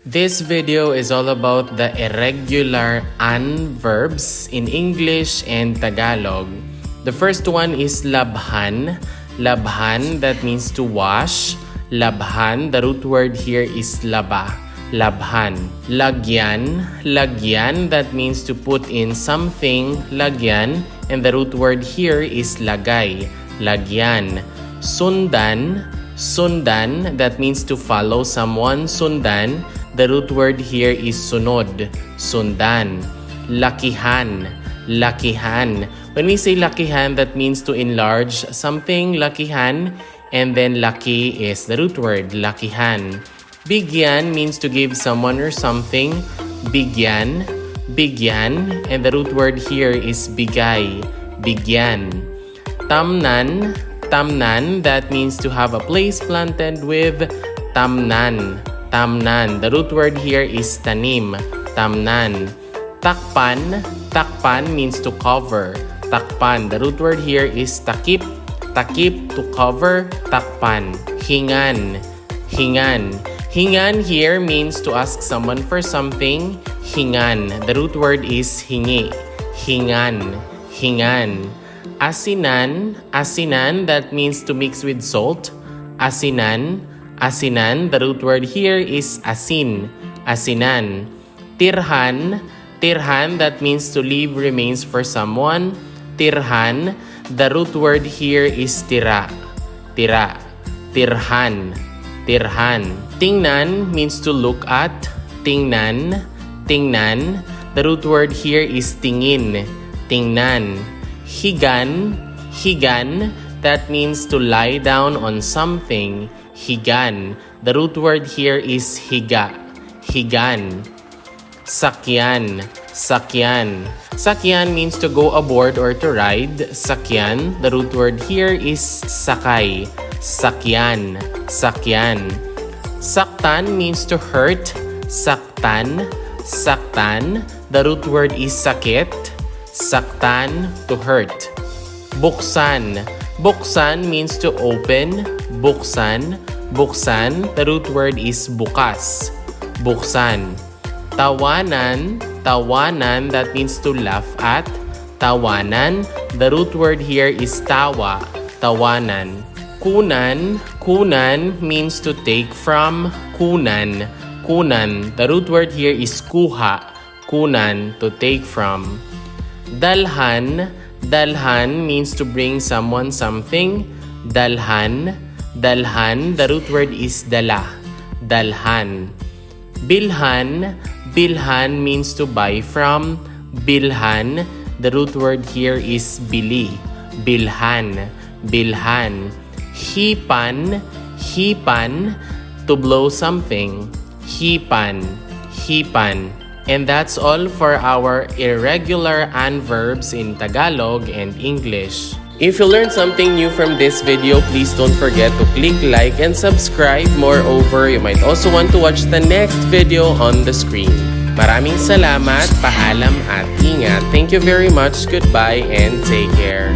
This video is all about the irregular an verbs in English and Tagalog. The first one is labhan. Labhan, that means to wash. Labhan, the root word here is laba. Labhan. Lagyan. Lagyan, that means to put in something. Lagyan, and the root word here is lagay. Lagyan. Sundan. Sundan, that means to follow someone. Sundan. The root word here is sunod. Sundan. Lakihan. Lakihan. When we say lakihan, that means to enlarge something. Lakihan. And then laki is the root word. Lakihan. Bigyan means to give someone or something. Bigyan. Bigyan. And the root word here is bigay. Bigyan. Tamnan. Tamnan, that means to have a place planted with. Tamnan. Tamnan. The root word here is tanim. Tamnan. Takpan. Takpan means to cover. Takpan. The root word here is takip. Takip, to cover. Takpan. Hingan. Hingan. Hingan here means to ask someone for something. Hingan. The root word is hingi. Hingan. Hingan. Asinan. Asinan, that means to mix with salt. Asinan. Asinan, the root word here is asin. Asinan. Tirhan. Tirhan, that means to leave remains for someone. Tirhan, the root word here is tira. Tira. Tirhan. Tirhan. Tingnan means to look at. Tingnan. Tingnan, the root word here is tingin. Tingnan. Higan. Higan, that means to lie down on something. Higan. The root word here is higa. Higan. Sakyan. Sakyan. Sakyan means to go aboard or to ride. Sakyan. The root word here is sakay. Sakyan. Sakyan. Saktan means to hurt. Saktan. Saktan. The root word is sakit. Saktan, to hurt. Buksan. Buksan means to open. Buksan. Buksan, the root word is bukas. Buksan. Tawanan. Tawanan, that means to laugh at. Tawanan, the root word here is tawa. Tawanan. Kunan. Kunan means to take from. Kunan. Kunan, the root word here is kuha. Kunan, to take from. Dalhan. Dalhan means to bring someone something. Dalhan. Dalhan, the root word is dala. Dalhan. Bilhan. Bilhan means to buy from. Bilhan, the root word here is bili. Bilhan. Bilhan. Hipan. Hipan, to blow something. Hipan. Hipan. And that's all for our irregular an verbs in Tagalog and English. If you learned something new from this video, please don't forget to click like and subscribe. Moreover, you might also want to watch the next video on the screen. Maraming salamat, paalam at ingat. Thank you very much, goodbye, and take care.